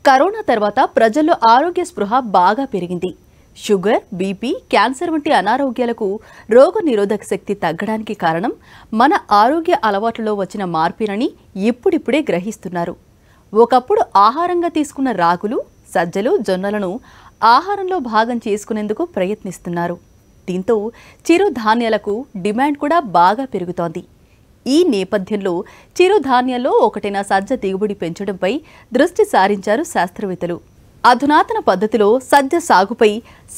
Corona తర్వాత ప్రజల్లో ఆరోగ్య స్పృహ బాగా పెరిగింది. షుగర్, బీపీ, క్యాన్సర్ వంటి అనారోగ్యాలకు రోగనిరోధక శక్తి తగ్గడానికి కారణం మన ఆరోగ్య అలవాట్లలో వచ్చిన మార్పులని ఇప్పుడిప్పుడే గ్రహిస్తున్నారు. ఒకప్పుడు ఆహారంగా తీసుకున్న రాగులు, సజ్జలు, జొన్నలను ఆహారంలో భాగం చేసుకునేందుకు ప్రయత్నిస్తున్నారు. దీంతో చిరుధాన్యాలకు డిమాండ్ కూడా బాగా పెరుగుతోంది. ఈ నేపథ్యంలో చిరుధాన్యాల్లో ఒకటైన సజ్జ దిగుబడి పెంచడంపై దృష్టి సారించారు శాస్త్రవేత్తలు. అధునాతన పద్ధతిలో సజ్జ సాగుపై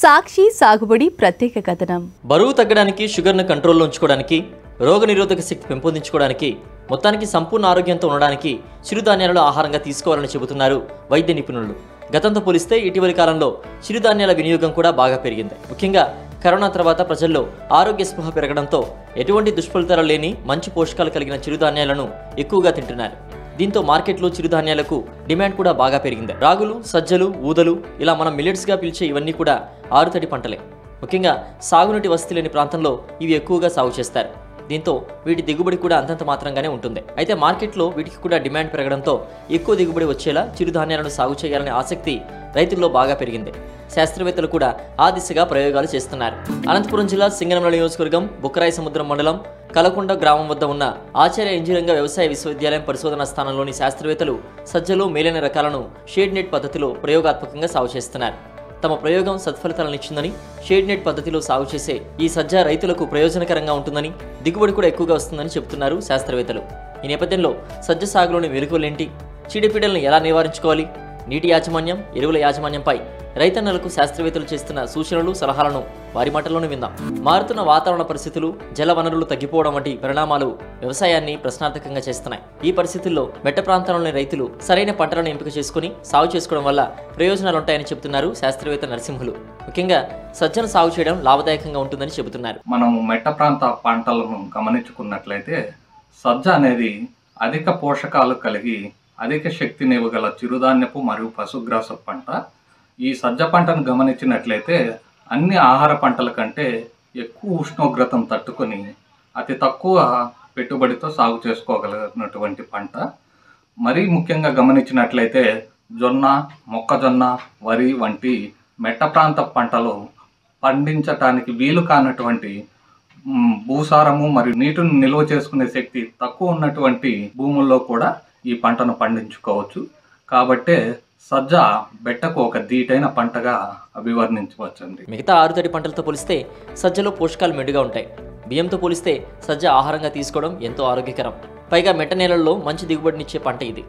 సాక్షి సాగుబడి ప్రత్యేక కథనం. బరువు తగ్గడానికి, షుగర్ను కంట్రోల్లో ఉంచుకోవడానికి, రోగనిరోధక శక్తి పెంపొందించుకోవడానికి, మొత్తానికి సంపూర్ణ ఆరోగ్యంతో ఉండడానికి చిరుధాన్యాలను ఆహారంగా తీసుకోవాలని చెబుతున్నారు వైద్య నిపుణులు. గతంతో పోలిస్తే ఇటీవలి కాలంలో చిరుధాన్యాల వినియోగం కూడా బాగా పెరిగింది. ముఖ్యంగా కరోనా తర్వాత ప్రజల్లో ఆరోగ్య స్పృహ పెరగడంతో ఎటువంటి దుష్ఫలితాలు లేని మంచి పోషకాలు కలిగిన చిరుధాన్యాలను ఎక్కువగా తింటున్నారు. దీంతో మార్కెట్లో చిరుధాన్యాలకు డిమాండ్ కూడా బాగా పెరిగింది. రాగులు, సజ్జలు, ఊదలు ఇలా మనం మిల్లెట్స్గా పిలిచే ఇవన్నీ కూడా ఆరుతడి పంటలే. ముఖ్యంగా సాగునీటి వసతి లేని ప్రాంతంలో ఇవి ఎక్కువగా సాగు చేస్తారు. దీంతో వీటి దిగుబడి కూడా అంతంత మాత్రంగానే ఉంటుంది. అయితే మార్కెట్లో వీటికి కూడా డిమాండ్ పెరగడంతో ఎక్కువ దిగుబడి వచ్చేలా చిరుధాన్యాలను సాగు చేయాలనే ఆసక్తి రైతుల్లో బాగా పెరిగింది. శాస్త్రవేత్తలు కూడా ఆ దిశగా ప్రయోగాలు చేస్తున్నారు. అనంతపురం జిల్లా సింగనమల నియోజకవర్గం బుక్కరాయ సముద్రం మండలం కలకొండ గ్రామం వద్ద ఉన్న ఆచార్య ఇంజనీరింగ్ వ్యవసాయ విశ్వవిద్యాలయం పరిశోధనా స్థానంలోని శాస్త్రవేత్తలు సజ్జలో మేలైన రకాలను షేడ్ నెట్ పద్ధతిలో ప్రయోగాత్మకంగా సాగు చేస్తున్నారు. తమ ప్రయోగం సత్ఫలితాలను ఇచ్చిందని, షేడ్ నెట్ పద్ధతిలో సాగు చేసే ఈ సజ్జ రైతులకు ప్రయోజనకరంగా ఉంటుందని, దిగుబడి కూడా ఎక్కువగా వస్తుందని చెబుతున్నారు శాస్త్రవేత్తలు. ఈ నేపథ్యంలో సజ్జ సాగులోని మెలకువలేంటి, చీడపీడలను ఎలా నివారించుకోవాలి, నీటి యాజమాన్యం, ఎరువుల యాజమాన్యంపై రైతన్నలకు శాస్త్రవేత్తలు చేస్తున్న సూచనలు, సలహాలను వారి మాటల్లోనే విందాం. మారుతున్న వాతావరణ పరిస్థితులు, జల వనరులు తగ్గిపోవడం వంటి పరిణామాలు వ్యవసాయాన్ని ప్రశ్నార్థకంగా చేస్తున్నాయి. ఈ పరిస్థితుల్లో మెట్ట ప్రాంతాల్లోని రైతులు సరైన పంటలను ఎంపిక చేసుకుని సాగు చేసుకోవడం వల్ల ప్రయోజనాలుంటాయని చెబుతున్నారు శాస్త్రవేత్త నరసింహులు. ముఖ్యంగా సజ్జను సాగు చేయడం లాభదాయకంగా ఉంటుందని చెబుతున్నారు. మనము మెట్ట ప్రాంత పంటలను గమనించుకున్నట్లయితే సజ్జ అనేది అధిక పోషకాలు కలిగి అధిక శక్తినివ్వగల చిరుధాన్యపు మరియు పశుగ్రాస పంట. ఈ సజ్జ పంటను గమనించినట్లయితే అన్ని ఆహార పంటల కంటే ఎక్కువ ఉష్ణోగ్రతను తట్టుకొని అతి తక్కువ పెట్టుబడితో సాగు చేసుకోగలిగినటువంటి పంట. మరీ ముఖ్యంగా గమనించినట్లయితే జొన్న, మొక్కజొన్న, వరి వంటి మెట్ట ప్రాంత పంటలు పండించటానికి వీలు కానటువంటి భూసారము మరియు నీటిని నిల్వ చేసుకునే శక్తి తక్కువ ఉన్నటువంటి భూముల్లో కూడా ఈ పంటను పండించుకోవచ్చు. కాబట్టే సజ్జ బెట్టకు ఒక దీటైన పంటగా అభివర్ణించవచ్చండి. మిగతా ఆరుతడి పంటలతో పోలిస్తే సజ్జలో పోషకాలు మెండుగా ఉంటాయి. బియ్యంతో పోలిస్తే సజ్జ ఆహారంగా తీసుకోవడం ఎంతో ఆరోగ్యకరం. పైగా మెట్ట నేలల్లో మంచి దిగుబడినిచ్చే పంట ఇది.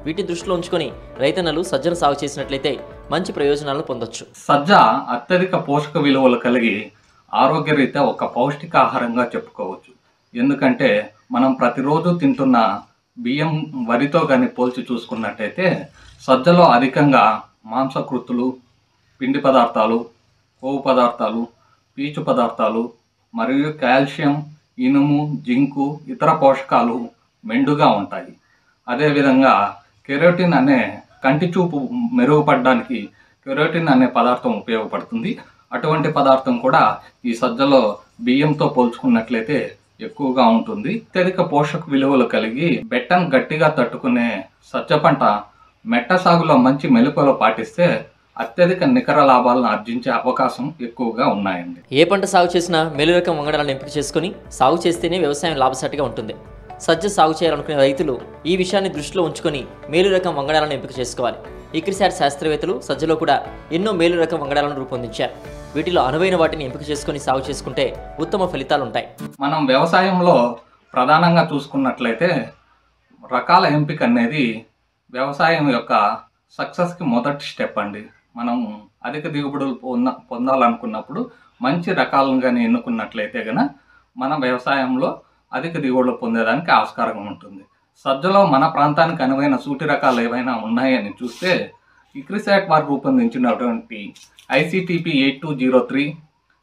వీటిని దృష్టిలో ఉంచుకొని రైతన్నలు సజ్జను సాగు చేసినట్లయితే మంచి ప్రయోజనాలను పొందొచ్చు. సజ్జ అత్యధిక పోషక విలువలు కలిగి ఆరోగ్యరీత్యా ఒక పౌష్టికాహారంగా చెప్పుకోవచ్చు. ఎందుకంటే మనం ప్రతిరోజు తింటున్న బియ్యం, వరితో కానీ పోల్చి చూసుకున్నట్టయితే సజ్జలో అధికంగా మాంసకృతులు, పిండి పదార్థాలు, కొవ్వు పదార్థాలు, పీచు పదార్థాలు మరియు కాల్షియం, ఇనుము, జింకు, ఇతర పోషకాలు మెండుగా ఉంటాయి. అదేవిధంగా కెరోటిన్ అనే కంటి చూపు మెరుగుపడడానికి కెరోటిన్ అనే పదార్థం ఉపయోగపడుతుంది. అటువంటి పదార్థం కూడా ఈ సజ్జలో బియ్యంతో పోల్చుకున్నట్లయితే ఎక్కువగా ఉంటుంది. అత్యధిక పోషక విలువలు కలిగి బెట్టను గట్టిగా తట్టుకునే సజ్జ పంట మెట్ట సాగులో మంచి మెలకువలు పాటిస్తే అత్యధిక నికర లాభాలను ఆర్జించే అవకాశం ఎక్కువగా ఉన్నాయండి. ఏ పంట సాగు చేసినా మేలు రకం వంగడాలను ఎంపిక చేసుకుని సాగు చేస్తేనే వ్యవసాయం లాభసాటిగా ఉంటుంది. సజ్జ సాగు చేయాలనుకునే రైతులు ఈ విషయాన్ని దృష్టిలో ఉంచుకొని మేలు రకం వంగడాలను ఎంపిక చేసుకోవాలి. ఇక్రిసాట్ శాస్త్రవేత్తలు సజ్జలో కూడా ఎన్నో మేలు రకం వంగడాలను రూపొందించారు. వీటిలో అనువైన వాటిని ఎంపిక చేసుకుని సాగు చేసుకుంటే ఉత్తమ ఫలితాలు ఉంటాయి. మనం వ్యవసాయంలో ప్రధానంగా చూసుకున్నట్లయితే రకాల ఎంపిక అనేది వ్యవసాయం యొక్క సక్సెస్కి మొదటి స్టెప్ అండి. మనం అధిక దిగుబడులు పొందాలనుకున్నప్పుడు మంచి రకాలను కానీ ఎన్నుకున్నట్లయితే కనుక మన వ్యవసాయంలో అధిక దిగుబడులు పొందేదానికి ఆస్కారం ఉంటుంది. సజ్జలో మన ప్రాంతానికి అనువైన సూటి రకాలు ఏవైనా ఉన్నాయని చూస్తే ఇక్రిసాట్ వారు రూపొందించినటువంటి ICTP 8203,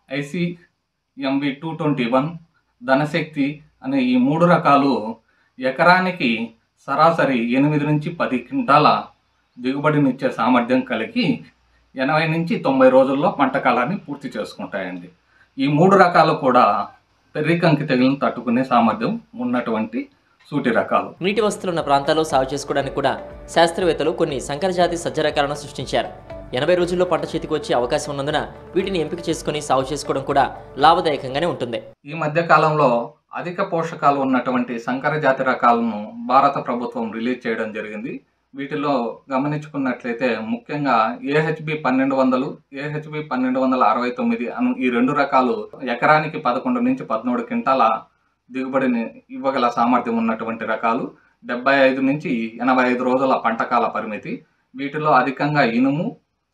ICMV 221, ధనశక్తి అనే ఈ 3 రకాలు ఎకరానికి సరాసరి 8 నుంచి 10 క్వింటాల దిగుబడినిచ్చే సామర్థ్యం కలిగి 80 నుంచి 90 రోజుల్లో పంట కాలాన్ని పూర్తి చేసుకుంటాయండి. ఈ 3 రకాలు కూడా పెర్రికంకి తెగులను తట్టుకునే సామర్థ్యం ఉన్నటువంటి సూటి రకాలు. నీటి వసతులు ఉన్న ప్రాంతాల్లో సాగు చేసుకోవడానికి కూడా శాస్త్రవేత్తలు కొన్ని సంకరజాతి సజ్జ రకాలను సృష్టించారు. 80 రోజుల్లో పంట చేతికి వచ్చే అవకాశం ఉన్నందున వీటిని ఎంపిక చేసుకుని సాగు చేసుకోవడం కూడా లాభదాయకంగానే ఉంటుంది. ఈ మధ్య కాలంలో అధిక పోషకాలు ఉన్నటువంటి సంకర జాతి రకాలను భారత ప్రభుత్వం రిలీజ్ చేయడం జరిగింది. వీటిలో గమనించుకున్నట్లయితే ముఖ్యంగా AHB 1200, AHB 1269 అను ఈ 2 రకాలు ఎకరానికి 11 నుంచి 13 క్వింటాల దిగుబడిని ఇవ్వగల సామర్థ్యం ఉన్నటువంటి రకాలు. 75 నుంచి 85 రోజుల పంటకాల పరిమితి. వీటిలో అధికంగా ఇనుము,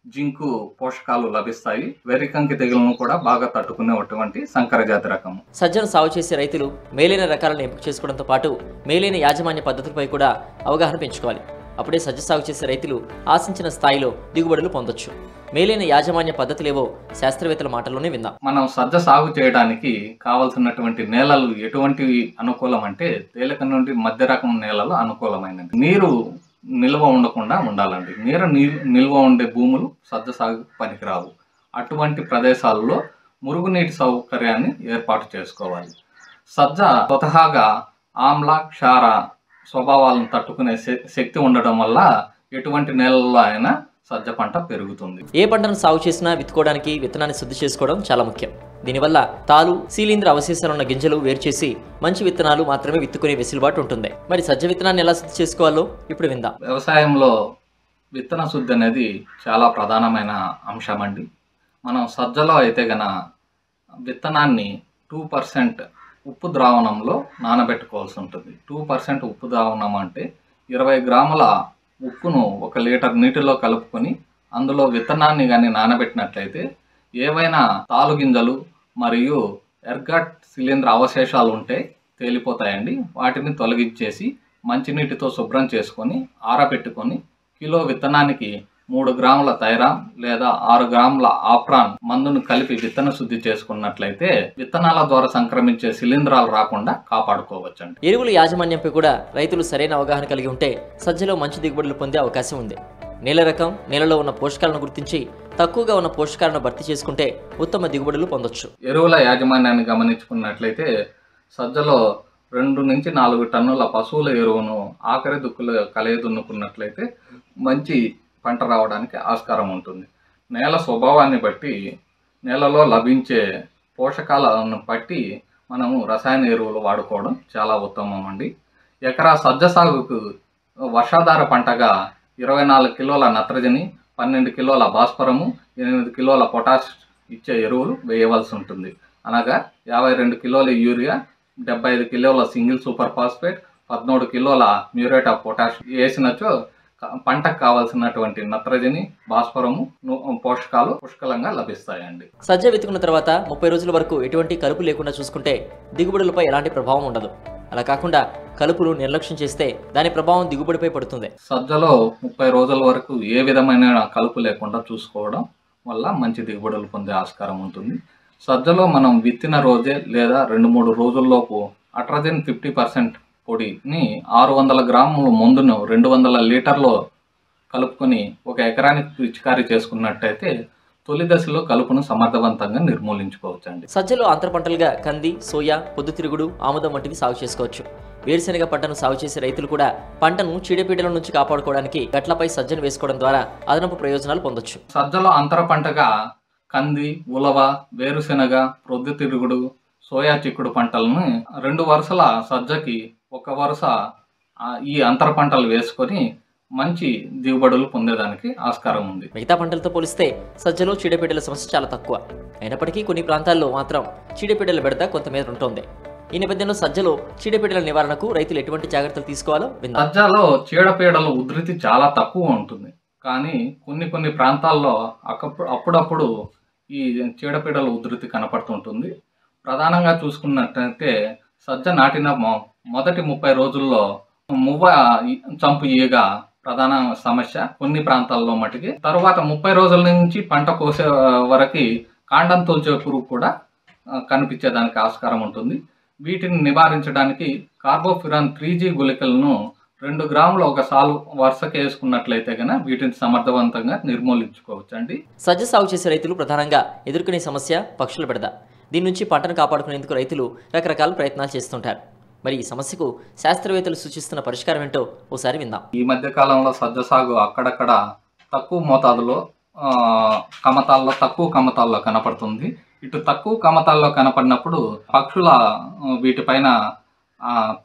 జింకు పోషకాలు లభిస్తాయి. వెర్రికంకి తెగులను కూడా బాగా తట్టుకునేటువంటి సంకర జాతి రకం. సజ్జను సాగు చేసే రైతులు మేలైన రకాలను ఎంపిక చేసుకోవడంతో పాటు మేలైన యాజమాన్య పద్ధతులపై కూడా అవగాహన పెంచుకోవాలి. అప్పుడే సజ్జ సాగు చేసే రైతులు ఆశించిన స్థాయిలో దిగుబడులు పొందొచ్చు. మేలైన యాజమాన్య పద్ధతులేవో శాస్త్రవేత్తల మాటల్లోనే విందాం. మనం సజ్జ సాగు చేయడానికి కావలసినటువంటి నేలలు ఎటువంటివి అనుకూలం అంటే తేలిక నుండి మధ్య రకం నేలలు అనుకూలమైనది. నీరు నిల్వ ఉండకుండా ఉండాలండి. నీరు నిల్వ ఉండే భూములు సజ్జ సాగు పనికిరావు. అటువంటి ప్రదేశాల్లో మురుగునీటి సౌకర్యాన్ని ఏర్పాటు చేసుకోవాలి. సజ్జ స్వతహాగా ఆమ్ల, క్షార స్వభావాలను తట్టుకునే శక్తి ఉండడం వల్ల ఎటువంటి నేలల్లో అయినా సజ్జ పంట పెరుగుతుంది. ఏ పంటను సాగు చేసినా విత్తుకోవడానికి విత్తనాన్ని శుద్ధి చేసుకోవడం చాలా ముఖ్యం. దీనివల్ల తాలు, శీలీంద్ర అవశేషాలున్న గింజలు వేరు చేసి మంచి విత్తనాలు మాత్రమే విత్తుకునే వెసులుబాటు ఉంటుంది. మరి సజ్జ విత్తనాన్ని ఎలా శుద్ధి చేసుకోవాలో ఇప్పుడు విందాం. వ్యవసాయంలో విత్తన శుద్ధి అనేది చాలా ప్రధానమైన అంశం అండి. మనం సజ్జలో అయితే గన విత్తనాన్ని 2% ఉప్పు ద్రావణంలో నానబెట్టుకోవాల్సి ఉంటుంది. 2% ఉప్పు ద్రావణం అంటే 20 గ్రాముల ఉప్పును 1 లీటర్ నీటిలో కలుపుకొని అందులో విత్తనాన్ని కానీ నానబెట్టినట్లయితే ఏవైనా తాలు గింజలు మరియు ఎర్గట్ శిలీంద్ర అవశేషాలు ఉంటే తేలిపోతాయండి. వాటిని తొలగించేసి మంచినీటితో శుభ్రం చేసుకొని ఆరబెట్టుకొని కిలో విత్తనానికి 3 గ్రాముల థైరామ్ లేదా 6 గ్రాముల ఆప్రాన్ మందును కలిపి విత్తన శుద్ధి చేసుకున్నట్లయితే విత్తనాల ద్వారా సంక్రమించే శిలీంధ్రాలు రాకుండా కాపాడుకోవచ్చండి. ఎరువుల యాజమాన్యంపై కూడా రైతులు సరైన అవగాహన కలిగి ఉంటే సజ్జలో మంచి దిగుబడులు పొందే అవకాశం ఉంది. నేల రకం, నేలలో ఉన్న పోషకాలను గుర్తించి తక్కువగా ఉన్న పోషకాలను భర్తీ చేసుకుంటే ఉత్తమ దిగుబడులు పొందొచ్చు. ఎరువుల యాజమాన్యాన్ని గమనించుకున్నట్లయితే సజ్జలో 2 నుంచి 4 టన్నుల పశువుల ఎరువును ఆఖరి దుక్కులు కలయదున్నుకున్నట్లయితే మంచి పంట రావడానికి ఆస్కారం ఉంటుంది. నేల స్వభావాన్ని బట్టి, నేలలో లభించే పోషకాలను బట్టి మనము రసాయన ఎరువులు వాడుకోవడం చాలా ఉత్తమం అండి. ఎకరా సజ్జ సాగుకు వర్షాధార పంటగా 24 కిలోల నత్రజని, 12 కిలోల భాస్వరము, 8 కిలోల పొటాష్ ఇచ్చే ఎరువులు వేయవలసి ఉంటుంది. అనగా 52 కిలోల యూరియా, 75 కిలోల సింగిల్ సూపర్ ఫాస్ఫేట్, 13 కిలోల మ్యూరేట్ ఆఫ్ పొటాష్ వేసినచో పంటకు కావాల్సినటువంటి నత్రజని, భాస్వరము పోషకాలు పుష్కలంగా లభిస్తాయండి. సజ్జ విత్తుకున్న తర్వాత 30 రోజుల వరకు ఎటువంటి కలుపు లేకుండా చూసుకుంటే దిగుబడులపై ఎలాంటి ప్రభావం ఉండదు. అలా కాకుండా కలుపులు నిర్లక్ష్యం చేస్తే దాని ప్రభావం దిగుబడిపై పడుతుంది. సజ్జలో 30 రోజుల వరకు ఏ విధమైన కలుపు లేకుండా చూసుకోవడం వల్ల మంచి దిగుబడులు పొందే ఆస్కారం ఉంటుంది. సజ్జలో మనం విత్తిన రోజే లేదా 2-3 రోజుల్లోపు అట్రజన్ 50% పొడిని 600 గ్రాముల మందును 200 లీటర్లో కలుపుకొని 1 ఎకరానికి పిచికారీ చేసుకున్నట్టయితే తొలి దశలో కలుపును సమర్థవంతంగా నిర్మూలించుకోవచ్చండి. సజ్జలో అంతర పంటలుగా కంది, సోయా, పొద్దుతిరుగుడు, ఆముదం వంటివి సాగు చేసుకోవచ్చు. వేరుశెనగ పంటను సాగు చేసే రైతులు కూడా పంటను చీడపీడల నుంచి కాపాడుకోవడానికి గట్లపై సజ్జను వేసుకోవడం ద్వారా అదనపు ప్రయోజనాలు పొందొచ్చు. సజ్జలో అంతర పంటగా కంది, ఉలవ, వేరుశెనగ, పొద్దుతిరుగుడు, సోయా చిక్కుడు పంటలను 2 వరుసల సజ్జకి 1 వరుస ఈ అంతర పంటలు వేసుకొని మంచి దిగుబడులు పొందేదానికి ఆస్కారం ఉంది. మిగతా పంటలతో పోలిస్తే సజ్జలో చీడపీడల సమస్య చాలా తక్కువ. అయినప్పటికీ కొన్ని ప్రాంతాల్లో మాత్రం చీడపీడల బెడద కొంతమేర ఉంటుంది. ఈ నేపథ్యంలో సజ్జలో చీడపీడల నివారణకు రైతులు ఎటువంటి జాగ్రత్తలు తీసుకోవాలో విందాం. సజ్జలో చీడపీడల ఉధృతి చాలా తక్కువ ఉంటుంది. కానీ కొన్ని ప్రాంతాల్లో అప్పుడప్పుడు ఈ చీడపీడల ఉధృతి కనపడుతుంటుంది. ప్రధానంగా చూసుకున్నట్టయితే సజ్జ నాటిన మొదటి 30 రోజుల్లో మువ్వ చంపు ఈగ ప్రధాన సమస్య కొన్ని ప్రాంతాల్లో మటుకి. తరువాత 30 రోజుల నుంచి పంట కోసే వరకు కాండం తొలిచే పురుగు కూడా కనిపించేదానికి ఆస్కారం ఉంటుంది. వీటిని నివారించడానికి కార్బోఫిరాన్ 3G గుళికలను 2 గ్రాములు 1 సాలు వరుసకి వేసుకున్నట్లయితే కనుక వీటిని సమర్థవంతంగా నిర్మూలించుకోవచ్చు అండి. సజ్జ సాగు చేసే రైతులు ప్రధానంగా ఎదుర్కొనే సమస్య పక్షుల బెడద. దీని నుంచి పంటను కాపాడుకునేందుకు రైతులు రకరకాల ప్రయత్నాలు చేస్తుంటారు. మరి ఈ సమస్యకు శాస్త్రవేత్తలు సూచిస్తున్న పరిష్కారం ఏంటో ఓసారి విందాం. ఈ మధ్య కాలంలో సజ్జ సాగు అక్కడక్కడ తక్కువ మోతాదులో తక్కువ కమతాల్లో కనపడుతుంది. ఇటు తక్కువ కమతాల్లో కనపడినప్పుడు పక్షుల వీటిపైన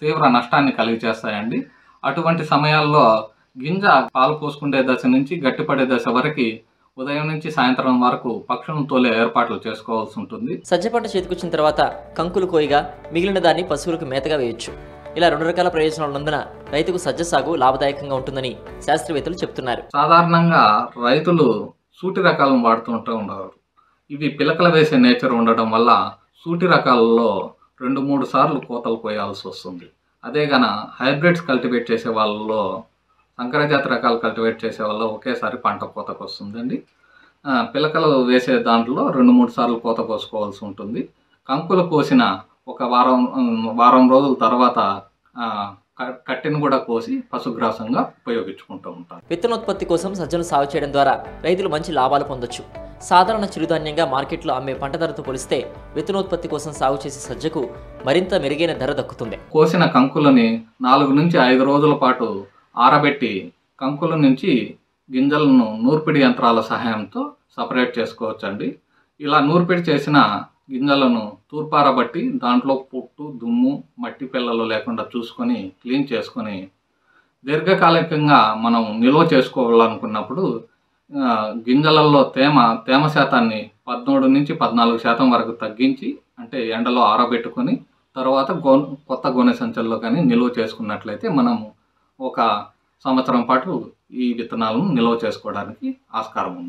తీవ్ర నష్టాన్ని కలిగజేస్తాయండి. అటువంటి సమయాల్లో గింజ పాలు పోసుకునే దశ నుంచి గట్టిపడే దశ వరకు ఉదయం నుంచి సాయంత్రం వరకు పక్షులను తోలే ఏర్పాట్లు చేసుకోవాల్సి ఉంటుంది. సజ్జ పంట చేతికొచ్చిన తర్వాత కంకులు కోయిగా మిగిలిన దాన్ని పశువులకు మేతగా వేయొచ్చు. ఇలా 2 రకాల ప్రయోజనాలు ఉన్నందున రైతుకు సజ్జ సాగు లాభదాయకంగా ఉంటుందని శాస్త్రవేత్తలు చెప్తున్నారు. సాధారణంగా రైతులు సూటి రకాలను వాడుతుంటూ ఉండరు. ఇవి పిలకలు వేసే నేచర్ ఉండడం వల్ల సూటి రకాలలో 2-3 సార్లు కోతలు కోయాల్సి వస్తుంది. అదే గన హైబ్రిడ్స్ కల్టివేట్ చేసే వాళ్ళలో, సంకరజాతి రకాలు కల్టివేట్ చేసే వాళ్ళ ఒకేసారి పంట కోతకు వస్తుందండి. పిలకలు వేసే దాంట్లో 2-3 సార్లు కోత కోసుకోవాల్సి ఉంటుంది. కంకులు కోసిన ఒక వారం రోజుల తర్వాత కట్టెను కూడా కోసి పశుగ్రాసంగా ఉపయోగించుకుంటూ ఉంటారు. విత్తనోత్పత్తి కోసం సజ్జను సాగు చేయడం ద్వారా రైతులు మంచి లాభాలు పొందొచ్చు. సాధారణ చిరుధాన్యంగా మార్కెట్లో అమ్మే పంట ధరతో పోలిస్తే విత్తనోత్పత్తి కోసం సాగు చేసే సజ్జకు మరింత మెరుగైన ధర దక్కుతుంది. కోసిన కంకులని 4 నుంచి 5 రోజుల పాటు ఆరబెట్టి కంకుల నుంచి గింజలను నూర్పిడి యంత్రాల సహాయంతో సపరేట్ చేసుకోవచ్చండి. ఇలా నూర్పిడి చేసిన గింజలను తూర్పారబట్టి దాంట్లో పుట్టు, దుమ్ము, మట్టి పిల్లలు లేకుండా చూసుకొని క్లీన్ చేసుకొని దీర్ఘకాలికంగా మనం నిల్వ చేసుకోవాలనుకున్నప్పుడు గింజలలో తేమ శాతాన్ని 13 నుంచి 14% వరకు తగ్గించి, అంటే ఎండలో ఆరబెట్టుకొని తర్వాత కొత్త గోనె సంచుల్లో కానీ నిల్వ చేసుకున్నట్లయితే మనము 1 సంవత్సరం పాటు ఈ విత్తనాలను నిల్వ చేసుకోవడానికి ఆస్కారం ఉంది.